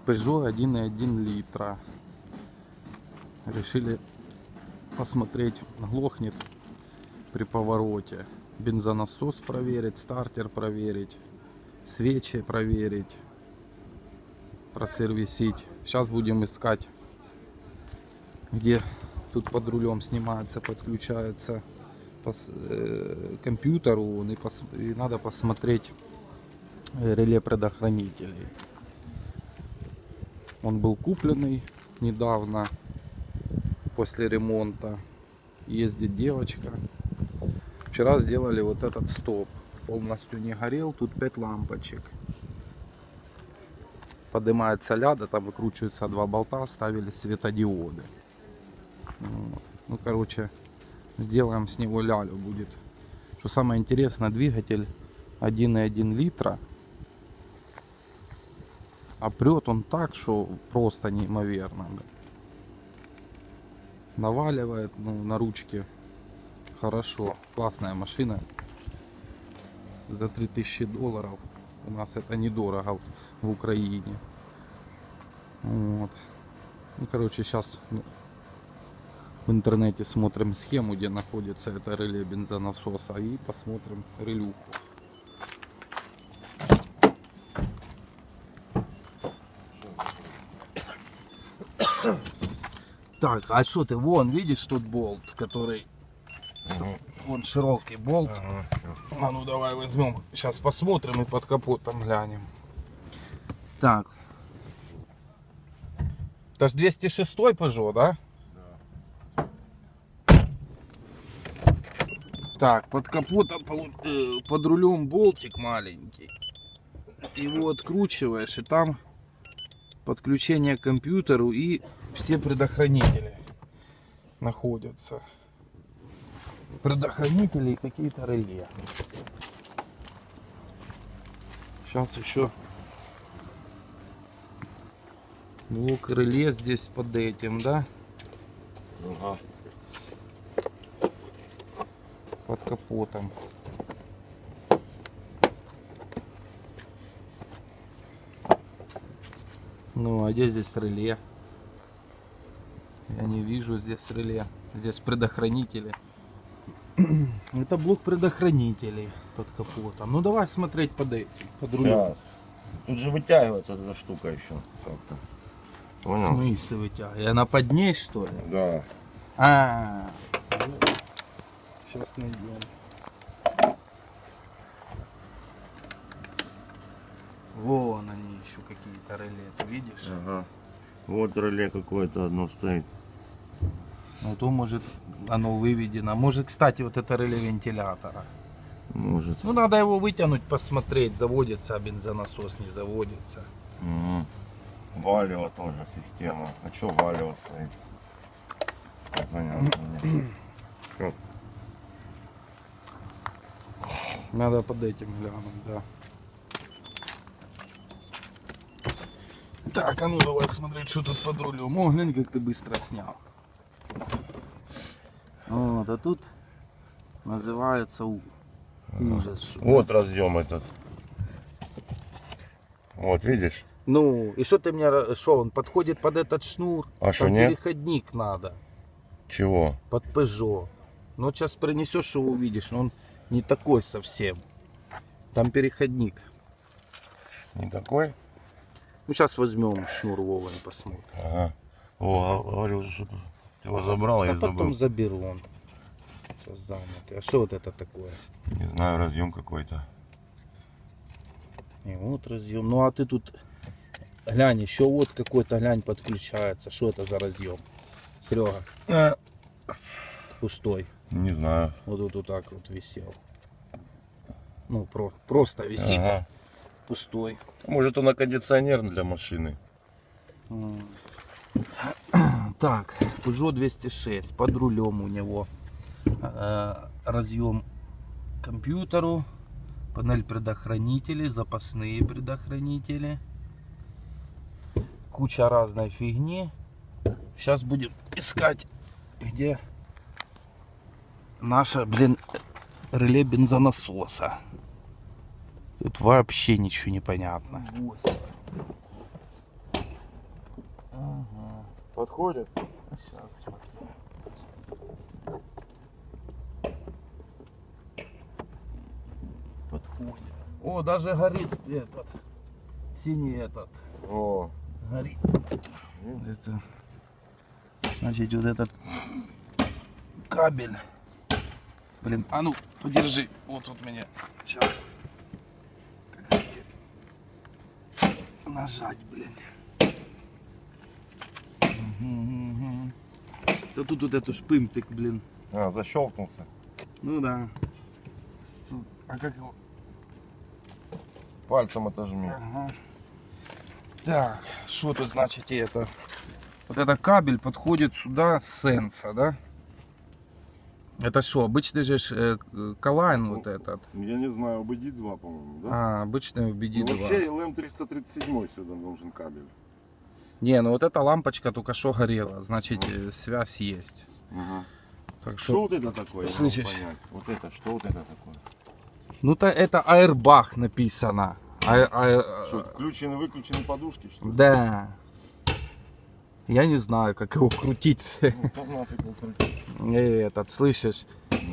Peugeot 1,1 литра. Решили посмотреть, глохнет при повороте. Бензонасос проверить, стартер проверить, свечи проверить, просервисить. Сейчас будем искать, где тут под рулем снимается, подключается к компьютеру, и надо посмотреть реле предохранителей. Он был купленный недавно после ремонта. Ездит девочка. Вчера сделали вот этот стоп. Полностью не горел. Тут 5 лампочек. Поднимается ляда, там выкручиваются 2 болта, ставили светодиоды. Вот. Ну, короче, сделаем с него лялю будет. Что самое интересное, двигатель 1,1 литра. А прет он так, что просто неимоверно. Наваливает, ну, на ручке хорошо. Классная машина. За $3000. У нас это недорого в Украине. Вот. Ну, короче, сейчас в интернете смотрим схему, где находится это реле бензонасоса, и посмотрим релюху. Так, а что ты, вон, видишь тут болт, который, вон широкий болт. А ну давай возьмем, сейчас посмотрим и под капотом глянем. Так. Это ж 206 Peugeot, да? Да. Так, под капотом, под рулем болтик маленький. Его откручиваешь, и там подключение к компьютеру и все предохранители находятся. Предохранители и какие-то реле. Сейчас еще блок реле здесь под этим, да? Ага. Под капотом. Ну, а где здесь реле? Я не вижу здесь реле. Здесь предохранители. Это блок предохранителей под капотом. Ну давай смотреть под этим, под рулем. Сейчас. Тут же вытягивается эта штука еще как-то. В Понял? смысле вытягивает? Она под ней, что ли? Да. Сейчас найдем. Вон они еще какие-то реле, ты видишь? Ага. Вот реле какое-то одно стоит. Ну то может оно выведено. Может, кстати, вот это реле вентилятора. Может. Ну надо его вытянуть, посмотреть, заводится, а бензонасос не заводится. Угу. Валио тоже система. А что Валио стоит? Непонятно. Как? Надо под этим глянуть, да. Так, а ну давай смотреть, что тут под рулем. О, глянь, как ты быстро снял. Вот, а тут называется ужас. Вот разъем этот. Вот видишь? Ну, и что ты мне, что он подходит под этот шнур? А что, Там нет? переходник надо, Чего? под Peugeot. Ну, вот сейчас принесешь его, увидишь, но он не такой совсем. Там переходник. Не такой? Ну, сейчас возьмем шнур Вова и посмотрим. Ага. О, говорю, что ты его забрал, А я потом забыл. заберу он. Сейчас занятый. А что вот это такое? Не знаю, разъем какой-то. И вот разъем. Ну, а ты тут глянь, еще вот какой-то, глянь, подключается. Что это за разъем? Серега. Пустой. Не знаю. Вот тут так вот висел. Ну, просто висит. Ага. Пустой. Может, он на кондиционер для машины. Так, Peugeot 206. Под рулем у него разъем к компьютеру, панель предохранителей, запасные предохранители, куча разной фигни. Сейчас будем искать, где наше, реле бензонасоса. Тут вообще ничего не понятно. Ага. Подходит? Сейчас смотрю. Подходит. О, даже горит этот. Синий этот. О, Горит. Это, значит, вот этот кабель. Блин, а ну, подержи. Вот тут меня. Сейчас. Нажать, блин. Угу. Да тут вот эту шпымтик, блин. защелкнулся. Ну да. А как его? Пальцем отожми. Ага. Так, что тут значит это? Вот этот кабель подходит сюда с сенса, да? Это что, обычный же Колайн вот этот? Я не знаю, об ID2, по-моему, да? А, обычный Ну, BD2. вообще LM337 сюда нужен кабель. Не, ну вот эта лампочка только что горела, значит связь есть. Ага. Так Что что, вот это такое? Я не слышишь? могу понять. Вот это, что вот это такое? ну то это Airbag написано. Что, включены, выключены подушки, что ли? Да. Я не знаю, как его крутить. Ну, там нафиг его крутить. Этот, слышишь?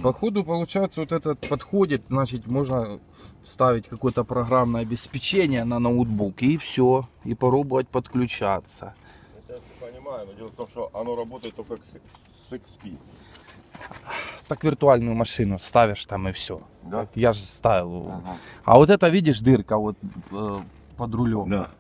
Походу, получается, вот этот подходит, значит, можно ставить какое-то программное обеспечение на ноутбук и все, и попробовать подключаться. Я понимаю, но дело в том, что оно работает только с XP. Так виртуальную машину ставишь там и все. Да? Я же ставил. Ага. А вот это, видишь, дырка вот под рулем. Да.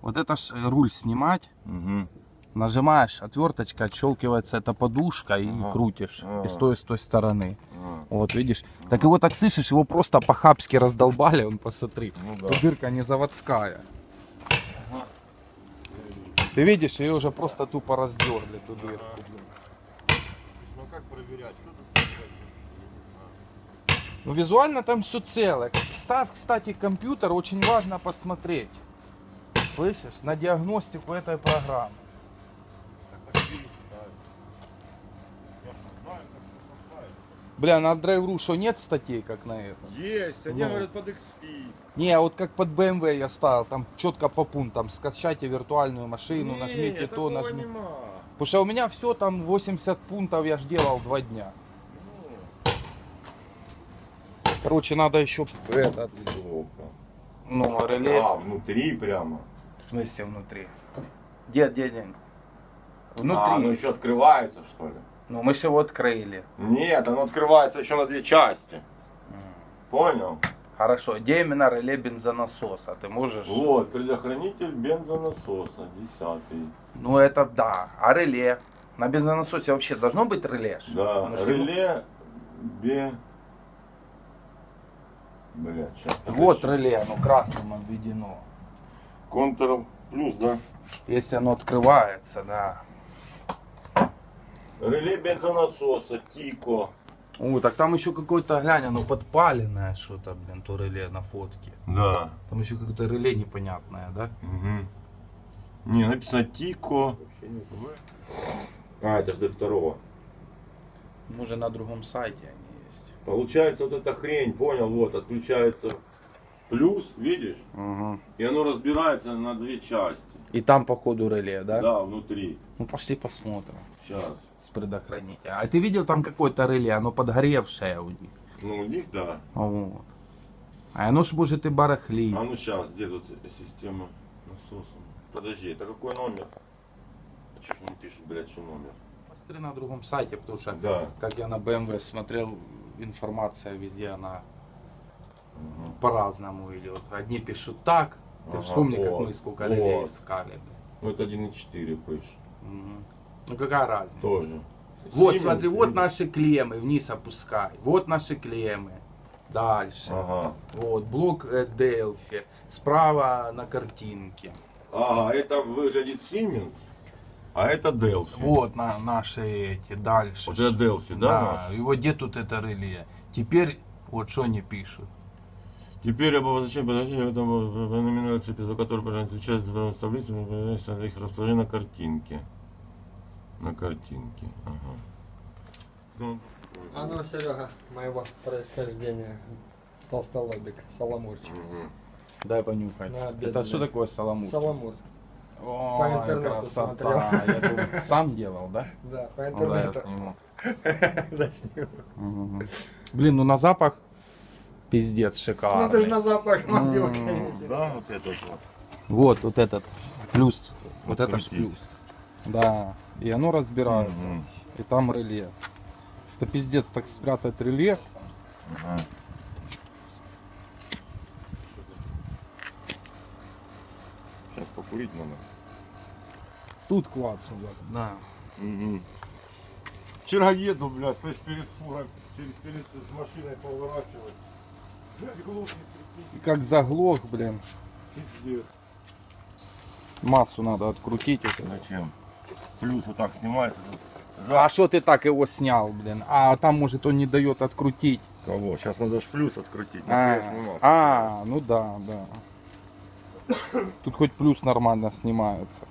Вот это ж руль снимать. Угу. Нажимаешь, отверточка, отщелкивается эта подушка и Ага. крутишь Ага. и с той стороны. А, Вот, видишь? Так его так слышишь, его просто по-хабски раздолбали, он посмотри. ну да. Эта дырка не заводская. Ты видишь, ее уже просто тупо раздерли, ту дырку. Ну как проверять? Что тут проверять? Ну визуально там все целое. Ставь, кстати, компьютер, очень важно посмотреть. Слышишь? На диагностику этой программы. Так на 4 ставить. Я ж не знаю, как это поставить. Бля, на Drive.ru что нет статей, как на этом? Есть, они Ну. говорят под XP. Не, а вот как под BMW я ставил, там четко по пунктам. Скачайте виртуальную машину, Не, нажмите то, такого нажмите. нема. Потому что у меня все там 80 пунктов я ж делал 2 дня. Короче, надо еще этот, Ловко. ну, реле. А, внутри прямо. В смысле внутри? Где? Внутри. А, ну еще открывается, что ли? Ну мы же его открыли. Нет, оно открывается еще на 2 части. Понял? Хорошо, где именно реле бензонасоса? Ты можешь... Вот, предохранитель бензонасоса, 10-й. Ну это да. А реле? На бензонасосе вообще должно быть реле? ж? Да, Мы ж его- реле Бля, сейчас. Вот реле, оно красным обведено. Ctrl плюс, да? Если оно открывается, да. Реле бензонасоса, Тико. О, так там еще какое-то, глянь, оно подпаленное что-то, блин, то реле на фотке. Да. Там еще какое-то реле непонятное, да? Угу. Не, написано Тико. А, это же до 2. Может на другом сайте они есть. Получается вот эта хрень, понял, вот, отключается плюс, видишь? Угу. И оно разбирается на 2 части. И там походу реле, да? Да, внутри. Ну пошли посмотрим. Сейчас. С предохранителя. А ты видел там какое-то реле? Оно подгоревшее у них. Ну, у них, да. Вот. А оно ж может и барахлить. А ну сейчас, где тут система насоса? Подожди, это какой номер? Чего не пишет, блядь, что номер? Посмотри на другом сайте, потому что, Да. как я на BMW смотрел, информация везде, она по-разному идет. Одни пишут так. Ты Ага, вспомни, как вот, мы сколько вот. релей искали. Ну, это 1.4 пишет. Мгм. Ну какая разница? Тоже. Вот, Siemens, смотри, вот видишь? наши клеммы, вниз опускай. Вот наши клеммы. Дальше. Ага. Вот, блок Delphi. Справа на картинке. Ага, это выглядит Siemens, а это Delphi. Вот наши эти. Дальше. Вот это Delphi, да, Да. наш? И вот где тут это реле? Теперь вот что они пишут. Теперь об обозначении подозрения в этом номинальной цепи, за которой отличается в таблице, мы их расположение на картинке. На картинке. Ага. Ну, А ну, Серега, моего происхождения. Толстолобик, Соломурчик. мгм. Дай понюхать. На, Это бедный. что такое саламур? Соломур. По Ой, интернету красота. Я думаю, сам делал, да? Да, по Ну да, я интернету. сниму. Да, сниму. Мгм. Блин, ну на запах пиздец Ну шикарный. ты же на запах мобилка не Да, вот этот вот. Вот этот плюс. Вот это ж Открутить. плюс. Да. И оно разбирается. Мгм. И там реле. Это пиздец так спрятать реле. Ага. Сейчас покурить надо. Тут клацнуло. Да. Угу. Вчера еду, бля, слышь, перед фурой, перед машиной поворачивать. Блядь, глухнет, И как заглох, блин. пиздец. Массу надо открутить. Зачем? Плюс вот так снимается. А что ты так его снял, блин? А там, может, он не дает открутить. Кого? Сейчас надо ж плюс открутить. нахуя ж снимался? Ну да, да. Тут хоть плюс нормально снимается.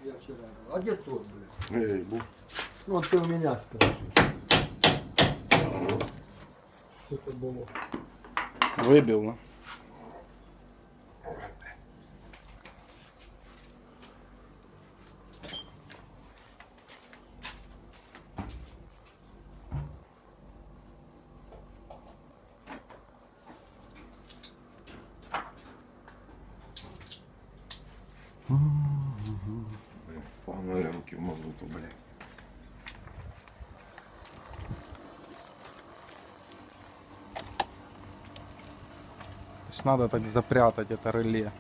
Я вчера говорил, а где тот, блядь? Эй, Ну вот ты у меня спрашиваешь. Что это было? Выбил, ну. погнали руки в мазуту, блядь. Ж надо так запрятать это реле.